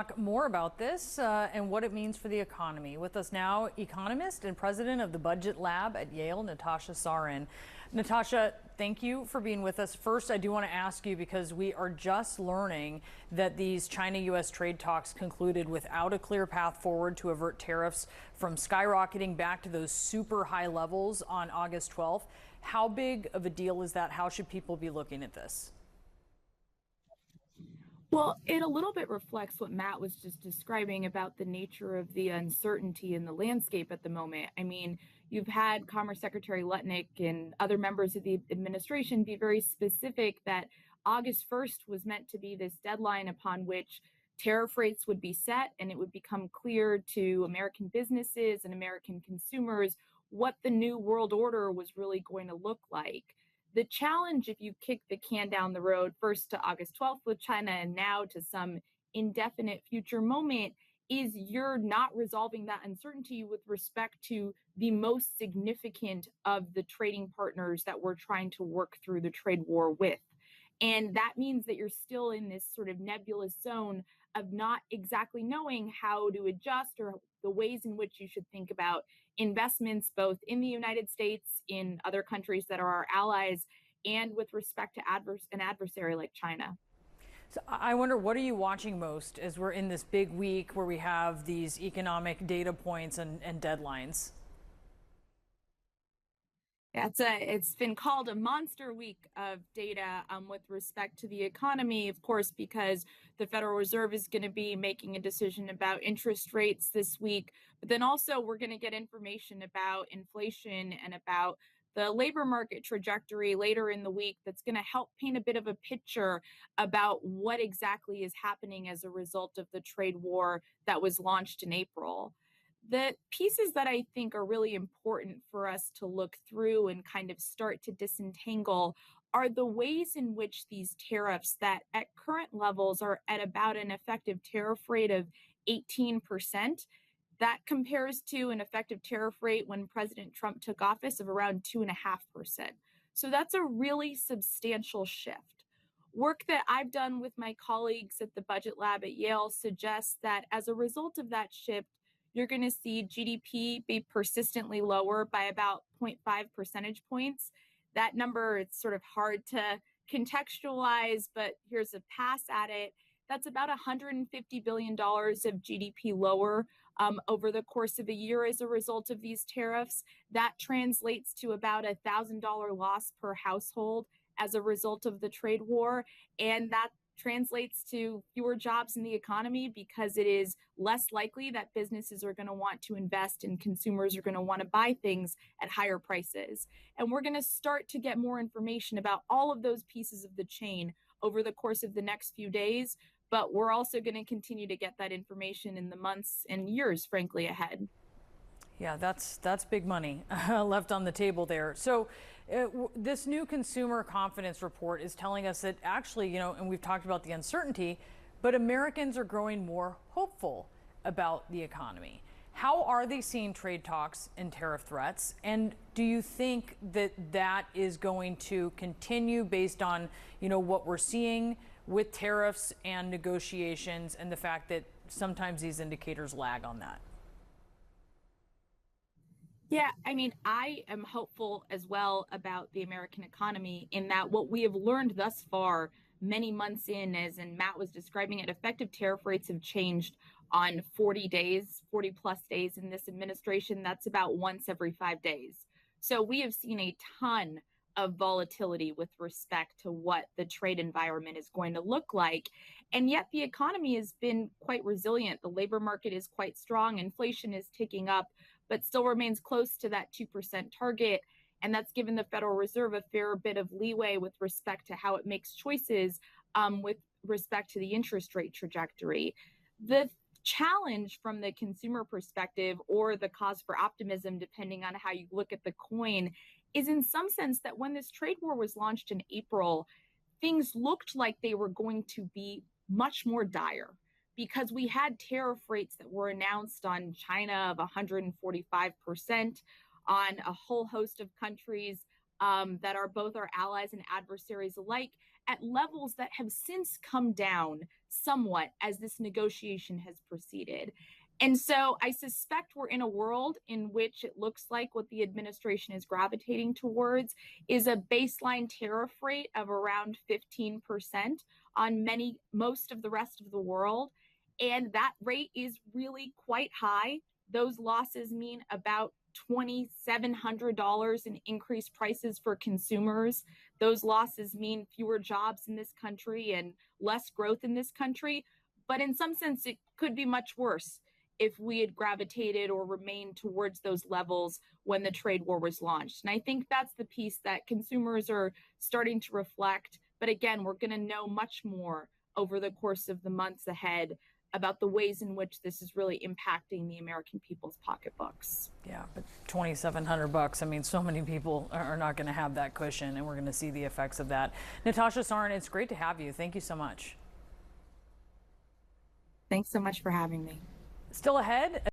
Talk more about this and what it means for the economy. With us now, economist and president of the Budget Lab at Yale, Natasha Sarin. Natasha, thank you for being with us. First, I do want to ask you, because we are just learning that these China-U.S. trade talks concluded without a clear path forward to avert tariffs from skyrocketing back to those super high levels on August 12th. How big of a deal is that? How should people be looking at this? Well, it a little bit reflects what Matt was just describing about the nature of the uncertainty in the landscape at the moment. I mean, you've had Commerce Secretary Lutnick and other members of the administration be very specific that August 1st was meant to be this deadline upon which tariff rates would be set, and it would become clear to American businesses and American consumers what the new world order was really going to look like. The challenge, if you kick the can down the road first to August 12th with China and now to some indefinite future moment, is you're not resolving that uncertainty with respect to the most significant of the trading partners that we're trying to work through the trade war with. And that means that you're still in this sort of nebulous zone of not exactly knowing how to adjust or the ways in which you should think about investments, both in the United States, in other countries that are our allies, and with respect to an adversary like China. So I wonder, what are you watching most as we're in this big week where we have these economic data points and deadlines? It's been called a monster week of data with respect to the economy, of course, because the Federal Reserve is going to be making a decision about interest rates this week. But then also we're going to get information about inflation and about the labor market trajectory later in the week that's going to help paint a bit of a picture about what exactly is happening as a result of the trade war that was launched in April. The pieces that I think are really important for us to look through and kind of start to disentangle are the ways in which these tariffs that at current levels are at about an effective tariff rate of 18%. That compares to an effective tariff rate when President Trump took office of around 2.5%. So that's a really substantial shift. Work that I've done with my colleagues at the Budget Lab at Yale suggests that as a result of that shift, you're going to see GDP be persistently lower by about 0.5 percentage points. That number, it's sort of hard to contextualize, but here's a pass at it. That's about $150 billion of GDP lower over the course of a year as a result of these tariffs. That translates to about a $1,000 loss per household as a result of the trade war. And that translates to fewer jobs in the economy because it is less likely that businesses are going to want to invest and consumers are going to want to buy things at higher prices. And we're going to start to get more information about all of those pieces of the chain over the course of the next few days. But we're also going to continue to get that information in the months and years, frankly, ahead. Yeah, that's big money left on the table there. So this new consumer confidence report is telling us that actually, and we've talked about the uncertainty, but Americans are growing more hopeful about the economy. How are they seeing trade talks and tariff threats? And do you think that that is going to continue based on, what we're seeing with tariffs and negotiations and the fact that sometimes these indicators lag on that? Yeah, I mean, I am hopeful as well about the American economy in that what we have learned thus far, many months in, as and Matt was describing it, effective tariff rates have changed on 40 days, 40 plus days in this administration. That's about once every 5 days. So we have seen a ton of volatility with respect to what the trade environment is going to look like. And yet the economy has been quite resilient. The labor market is quite strong. Inflation is ticking up, but still remains close to that 2% target. And that's given the Federal Reserve a fair bit of leeway with respect to how it makes choices with respect to the interest rate trajectory. The challenge from the consumer perspective, or the cause for optimism, depending on how you look at the coin, is in some sense that when this trade war was launched in April, things looked like they were going to be much more dire because we had tariff rates that were announced on China of 145%, on a whole host of countries that are both our allies and adversaries alike. at levels that have since come down somewhat as this negotiation has proceeded. And so I suspect we're in a world in which it looks like what the administration is gravitating towards is a baseline tariff rate of around 15% on most of the rest of the world. And that rate is really quite high. Those losses mean about $2,700 in increased prices for consumers. Those losses mean fewer jobs in this country and less growth in this country. But in some sense, it could be much worse if we had gravitated or remained towards those levels when the trade war was launched. And I think that's the piece that consumers are starting to reflect. But again, we're going to know much more over the course of the months ahead about the ways in which this is really impacting the American people's pocketbooks. Yeah, but $2,700. I mean, so many people are not going to have that cushion, and we're going to see the effects of that. Natasha Sarin, it's great to have you. Thank you so much. Thanks so much for having me. Still ahead.